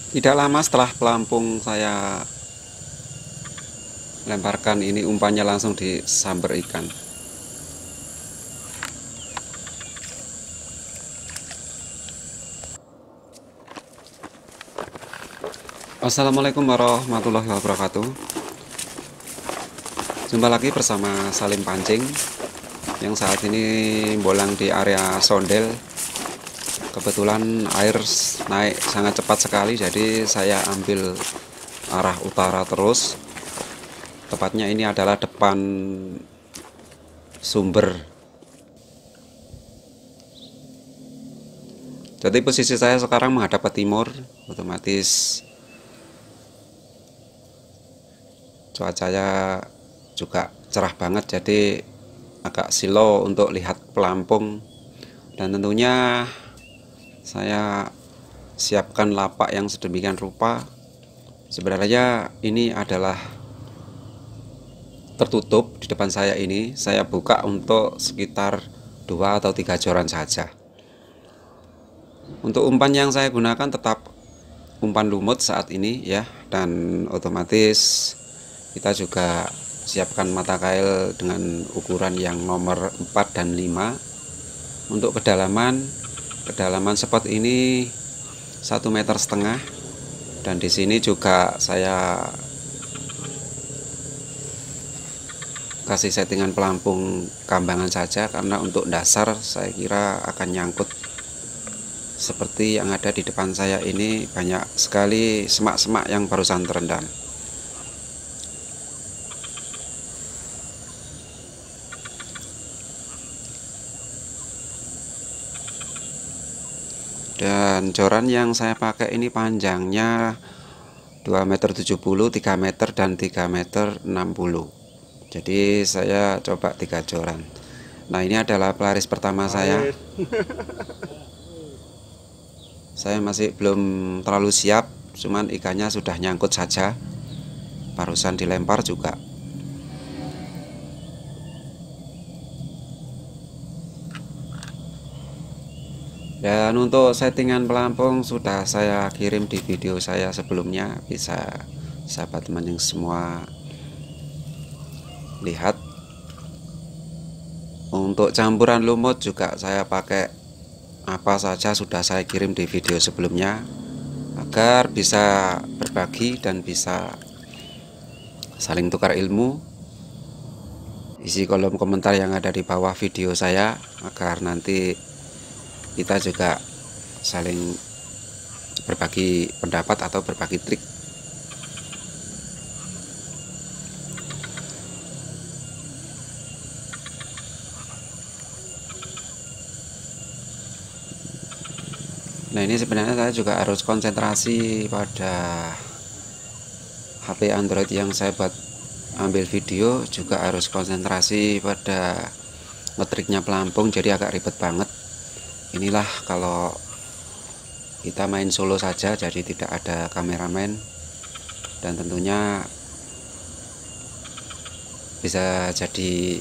Tidak lama setelah pelampung saya lemparkan ini, umpannya langsung disamber ikan. Assalamualaikum warahmatullahi wabarakatuh. Jumpa lagi bersama Salim Pancing yang saat ini bolang di area Sondel. Kebetulan air naik sangat cepat sekali, jadi saya ambil arah utara terus. Tepatnya ini adalah depan sumber. Jadi posisi saya sekarang menghadap ke timur, otomatis cuacanya juga cerah banget, jadi agak silau untuk lihat pelampung. Dan tentunya saya siapkan lapak yang sedemikian rupa. Sebenarnya ini adalah tertutup. Di depan saya ini saya buka untuk sekitar 2 atau 3 joran saja. Untuk umpan yang saya gunakan tetap umpan lumut saat ini ya, dan otomatis kita juga siapkan mata kail dengan ukuran yang nomor 4 dan 5. Untuk kedalaman spot ini 1,5 meter, dan di sini juga saya kasih settingan pelampung kambangan saja, karena untuk dasar saya kira akan nyangkut. Seperti yang ada di depan saya ini, banyak sekali semak-semak yang barusan terendam. Dan joran yang saya pakai ini panjangnya 2,70 m, 3 meter, dan 3,60 m. Jadi saya coba 3 joran. Nah, ini adalah pelaris pertama saya. Saya masih belum terlalu siap, cuman ikannya sudah nyangkut saja, barusan dilempar juga. Dan untuk settingan pelampung sudah saya kirim di video saya sebelumnya, bisa sahabat mancing semua lihat. Untuk campuran lumut juga saya pakai apa saja sudah saya kirim di video sebelumnya, agar bisa berbagi dan bisa saling tukar ilmu. Isi kolom komentar yang ada di bawah video saya, agar nanti kita juga saling berbagi pendapat atau berbagi trik. Nah, ini sebenarnya saya juga harus konsentrasi pada HP Android yang saya buat ambil video, juga harus konsentrasi pada ngetriknya pelampung, jadi agak ribet banget. Inilah kalau kita main solo saja, jadi tidak ada kameramen, dan tentunya bisa jadi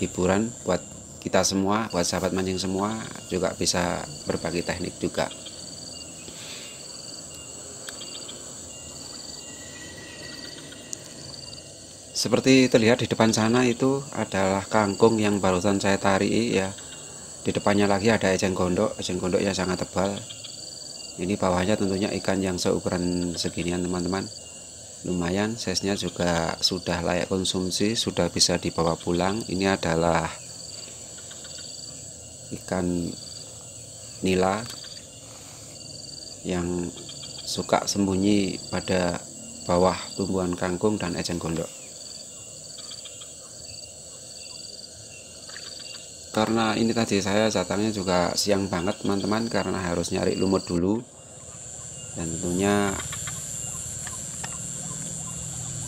hiburan buat kita semua, buat sahabat mancing semua, juga bisa berbagi teknik juga. Seperti terlihat di depan sana itu adalah kangkung yang barusan saya tarik ya. Di depannya lagi ada eceng gondok yang sangat tebal. Ini bawahnya tentunya ikan yang seukuran seginian teman-teman. Lumayan, size-nya juga sudah layak konsumsi, sudah bisa dibawa pulang. Ini adalah ikan nila yang suka sembunyi pada bawah tumbuhan kangkung dan eceng gondok. Karena ini tadi saya datangnya juga siang banget teman-teman, karena harus nyari lumut dulu, dan tentunya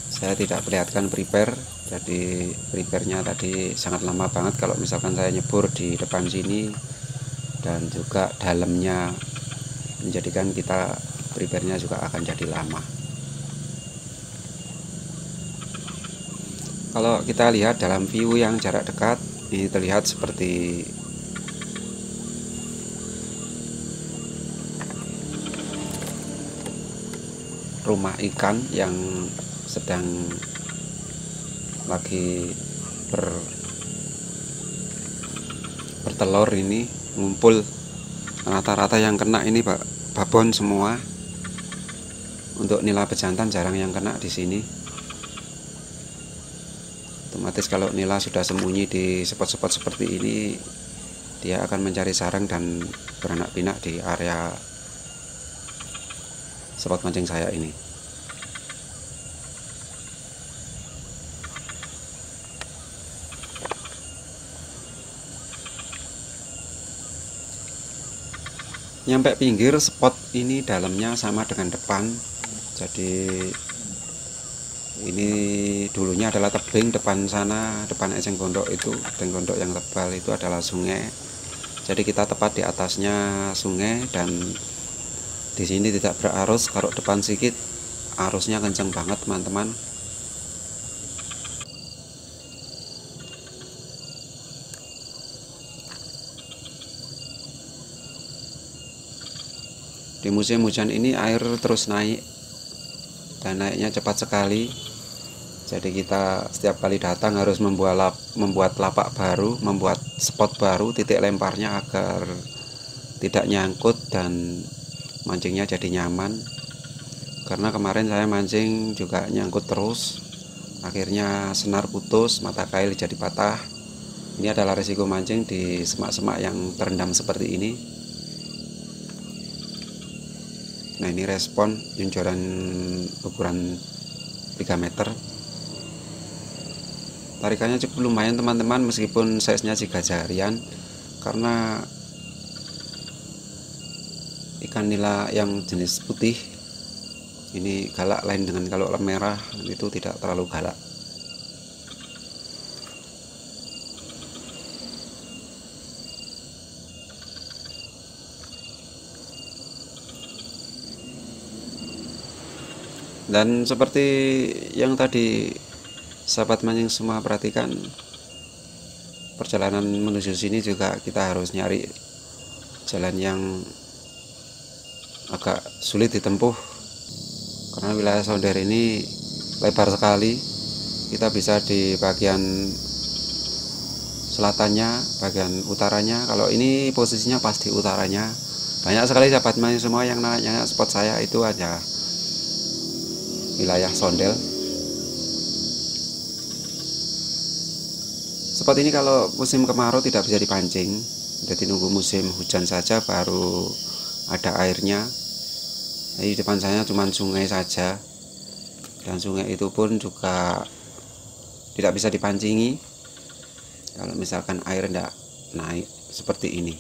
saya tidak perlihatkan prepare. Jadi prepare-nya tadi sangat lama banget kalau misalkan saya nyebur di depan sini, dan juga dalamnya menjadikan kita prepare-nya juga akan jadi lama. Kalau kita lihat dalam view yang jarak dekat, ini terlihat seperti rumah ikan yang sedang lagi bertelur ini ngumpul. Rata-rata yang kena ini babon semua. Untuk nila bejantan jarang yang kena di sini. Otomatis kalau nila sudah sembunyi di spot-spot seperti ini, dia akan mencari sarang dan beranak pinak di area spot mancing saya ini. Nyampe pinggir spot ini dalamnya sama dengan depan. Jadi ini dulunya adalah tebing, depan sana, depan eceng gondok itu, eceng gondok yang tebal itu adalah sungai. Jadi kita tepat di atasnya sungai dan di sini tidak berarus. Kalau depan sedikit arusnya kencang banget teman-teman. Di musim hujan ini air terus naik dan naiknya cepat sekali. Jadi kita setiap kali datang harus membuat lapak baru, membuat spot baru, titik lemparnya agar tidak nyangkut dan mancingnya jadi nyaman. Karena kemarin saya mancing juga nyangkut terus, akhirnya senar putus, mata kail jadi patah. Ini adalah risiko mancing di semak-semak yang terendam seperti ini. Nah, ini respon junjoran ukuran 3 meter. Tarikannya cukup lumayan teman-teman, meskipun size-nya 3 jarian, karena ikan nila yang jenis putih ini galak, lain dengan kalau merah itu tidak terlalu galak. Dan seperti yang tadi sahabat mancing semua perhatikan, perjalanan menuju sini juga kita harus nyari jalan yang agak sulit ditempuh, karena wilayah Sonder ini lebar sekali. Kita bisa di bagian selatannya, bagian utaranya. Kalau ini posisinya pas di utaranya. Banyak sekali sahabat mancing semua yang nanya spot saya itu aja wilayah Sondel. Spot ini kalau musim kemarau tidak bisa dipancing, jadi nunggu musim hujan saja baru ada airnya. Jadi depan saya cuma sungai saja, dan sungai itu pun juga tidak bisa dipancingi kalau misalkan air tidak naik seperti ini.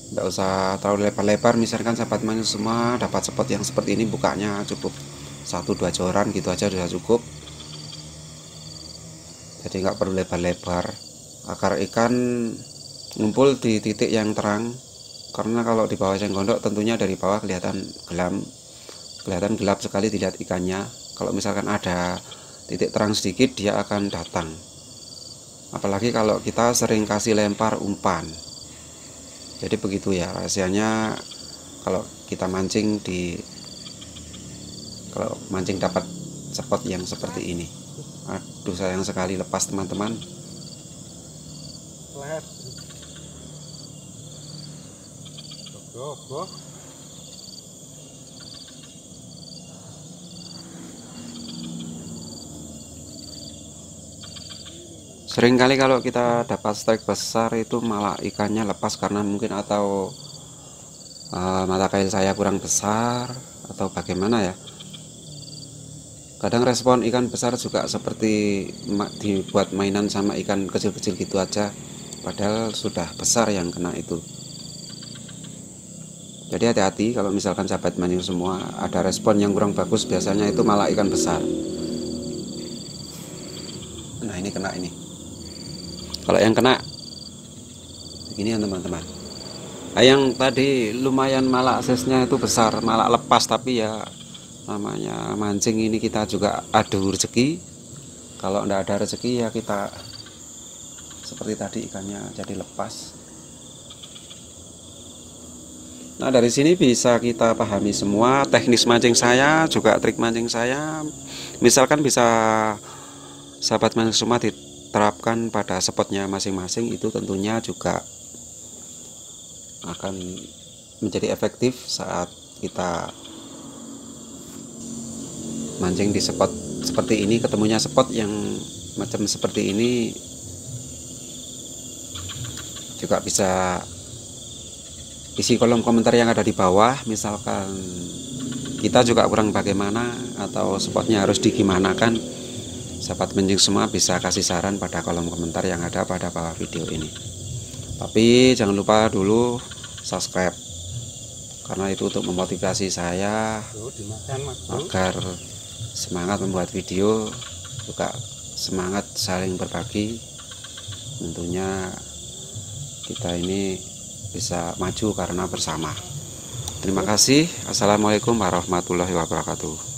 Tidak usah terlalu lebar-lebar, misalkan sahabat mancing semua dapat spot yang seperti ini, bukanya cukup 1-2 joran gitu aja sudah cukup. Jadi nggak perlu lebar-lebar agar ikan ngumpul di titik yang terang, karena kalau di bawah eceng gondok tentunya dari bawah kelihatan gelap sekali dilihat ikannya. Kalau misalkan ada titik terang sedikit dia akan datang, apalagi kalau kita sering kasih lempar umpan. Jadi begitu ya rahasianya kalau kita mancing kalau mancing dapat spot yang seperti ini. Aduh, sayang sekali lepas teman-teman. Seringkali kalau kita dapat strike besar itu malah ikannya lepas karena mungkin atau mata kail saya kurang besar atau bagaimana ya. Kadang respon ikan besar juga seperti dibuat mainan sama ikan kecil-kecil gitu aja, padahal sudah besar yang kena itu. Jadi hati-hati kalau misalkan sahabat mancing semua ada respon yang kurang bagus, biasanya itu malah ikan besar. Nah, ini kena ini. Kalau yang kena begini ya teman-teman. Nah, yang tadi lumayan malah aksesnya itu besar, malah lepas, tapi ya namanya mancing ini kita juga adu rezeki. Kalau enggak ada rezeki ya kita seperti tadi ikannya jadi lepas. Nah, dari sini bisa kita pahami semua teknis mancing saya, juga trik mancing saya. Misalkan bisa sahabat mancing semua diterapkan pada spotnya masing-masing, itu tentunya juga akan menjadi efektif saat kita mancing di spot seperti ini. Ketemunya spot yang macam seperti ini juga bisa isi kolom komentar yang ada di bawah. Misalkan kita juga kurang bagaimana atau spotnya harus digimanakan, sahabat mancing semua bisa kasih saran pada kolom komentar yang ada pada bawah video ini. Tapi jangan lupa dulu subscribe, karena itu untuk memotivasi saya agar semangat membuat video, juga semangat saling berbagi. Tentunya kita ini bisa maju karena bersama. Terima kasih. Assalamualaikum warahmatullahi wabarakatuh.